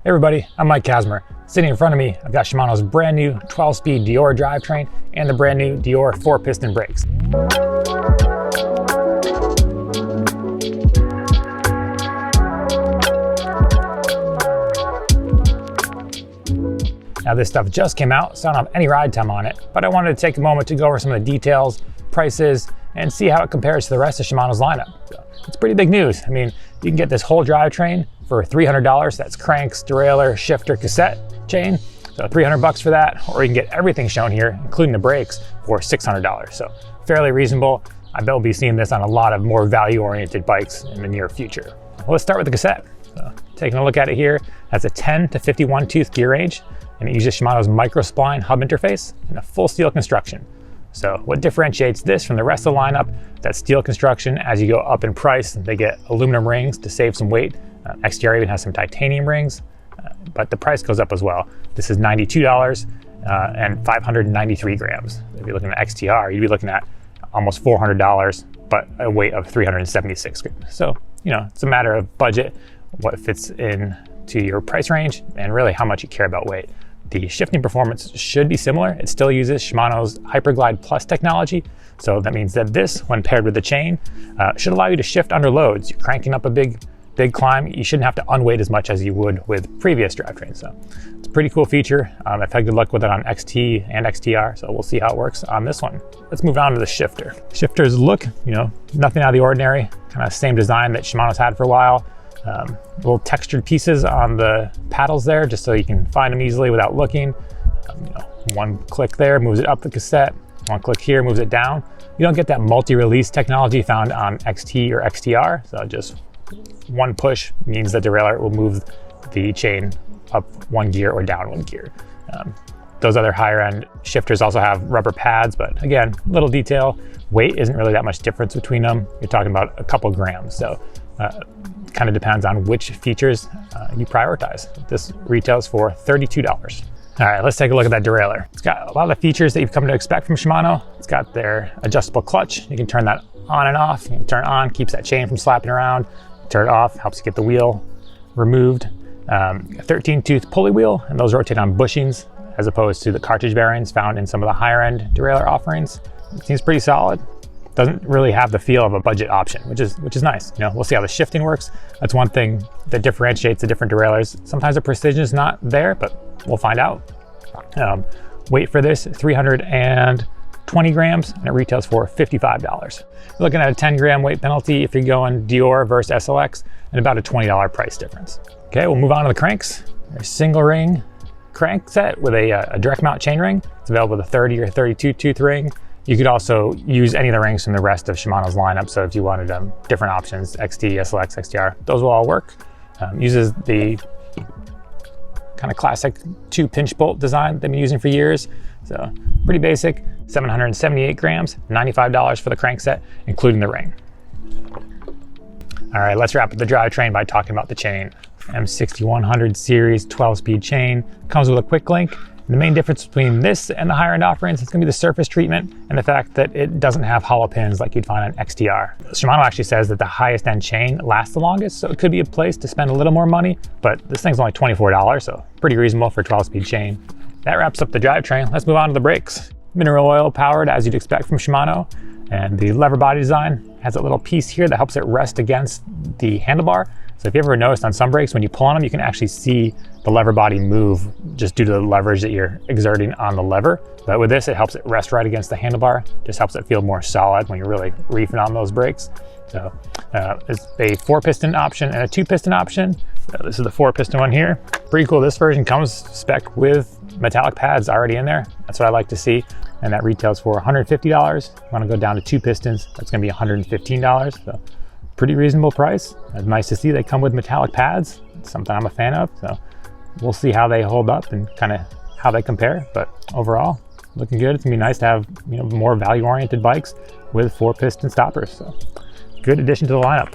Hey everybody, I'm Mike Kazimer. Sitting in front of me, I've got Shimano's brand new 12-speed Deore drivetrain and the brand new Deore 4-piston brakes. Now this stuff just came out, so I don't have any ride time on it, but I wanted to take a moment to go over some of the details, prices, and see how it compares to the rest of Shimano's lineup. So it's pretty big news. I mean, you can get this whole drivetrain for $300. That's cranks, derailleur, shifter, cassette, chain. So $300 for that, or you can get everything shown here, including the brakes, for $600. So fairly reasonable. I bet we'll be seeing this on a lot of more value-oriented bikes in the near future. Well, let's start with the cassette. So taking a look at it here, that's a 10 to 51 tooth gear range, and it uses Shimano's microspline hub interface and a full steel construction. So what differentiates this from the rest of the lineup, that steel construction. As you go up in price, they get aluminum rings to save some weight. XTR even has some titanium rings, but the price goes up as well. This is $92 and 593 grams. If you're looking at XTR, you'd be looking at almost $400, but a weight of 376 grams. So, you know, it's a matter of budget, what fits in to your price range, and really how much you care about weight. The shifting performance should be similar. It still uses Shimano's Hyperglide Plus technology. So that means that this, when paired with the chain, should allow you to shift under loads. You're cranking up a big climb, you shouldn't have to unweight as much as you would with previous drivetrains. So it's a pretty cool feature. I've had good luck with it on XT and XTR, so we'll see how it works on this one. Let's move on to the shifter. Shifters look, you know, nothing out of the ordinary, kind of same design that Shimano's had for a while. Little textured pieces on the paddles there, just so you can find them easily without looking. You know, one click there moves it up the cassette, one click here moves it down. You don't get that multi-release technology found on XT or XTR, so just one push means the derailleur will move the chain up one gear or down one gear. Those other higher end shifters also have rubber pads, but again, little detail. Weight isn't really that much difference between them. You're talking about a couple grams. So kind of depends on which features you prioritize. This retails for $32. All right, let's take a look at that derailleur. It's got a lot of the features that you've come to expect from Shimano. It's got their adjustable clutch. You can turn that on and off. You can turn it on, keeps that chain from slapping around. Turn it off, helps you get the wheel removed. A 13 tooth pulley wheel, and those rotate on bushings as opposed to the cartridge bearings found in some of the higher end derailleur offerings. It seems pretty solid. Doesn't really have the feel of a budget option, which is nice. You know, we'll see how the shifting works. That's one thing that differentiates the different derailleurs. Sometimes the precision is not there, but we'll find out. Weight for this, 320 grams, and it retails for $55. You're looking at a 10 gram weight penalty if you're going Deore versus SLX, and about a $20 price difference. Okay, we'll move on to the cranks. A single ring crank set with a direct mount chain ring. It's available with a 30 or 32 tooth ring. You could also use any of the rings from the rest of Shimano's lineup. So if you wanted different options, XT, SLX, XTR, those will all work. Uses the kind of classic 2 pinch bolt design they've been using for years. So pretty basic, 778 grams, $95 for the crank set, including the ring. All right, let's wrap up the drivetrain by talking about the chain. M6100 series 12-speed chain, comes with a quick link. The main difference between this and the higher end offerings is going to be the surface treatment and the fact that it doesn't have hollow pins like you'd find on XTR. Shimano actually says that the highest end chain lasts the longest, so it could be a place to spend a little more money, but this thing's only $24, so pretty reasonable for a 12-speed chain. That wraps up the drivetrain. Let's move on to the brakes. Mineral oil powered, as you'd expect from Shimano, and the lever body design has a little piece here that helps it rest against the handlebar. So if you ever noticed on some brakes, when you pull on them, you can actually see the lever body move just due to the leverage that you're exerting on the lever. But with this, it helps it rest right against the handlebar, just helps it feel more solid when you're really reefing on those brakes. So it's a 4-piston option and a 2-piston option. This is the 4-piston one here. Pretty cool. This version comes spec with metallic pads already in there. That's what I like to see. And that retails for $150. You want to go down to 2 pistons, that's going to be $115. So pretty reasonable price. It's nice to see they come with metallic pads. It's something I'm a fan of. So we'll see how they hold up and kind of how they compare. But overall, looking good. It's gonna be nice to have, you know, more value-oriented bikes with 4-piston stoppers. So good addition to the lineup.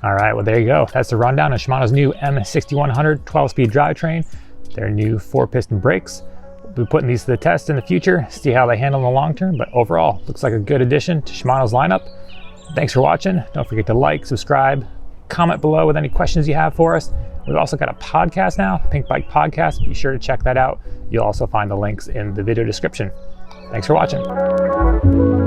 All right, well there you go. That's the rundown of Shimano's new M6100 12-speed drivetrain, their new 4-piston brakes. We'll be putting these to the test in the future, see how they handle in the long term. But overall, looks like a good addition to Shimano's lineup. Thanks for watching. Don't forget to like, subscribe, comment below with any questions you have for us. We've also got a podcast now, Pinkbike Podcast. Be sure to check that out. You'll also find the links in the video description. Thanks for watching.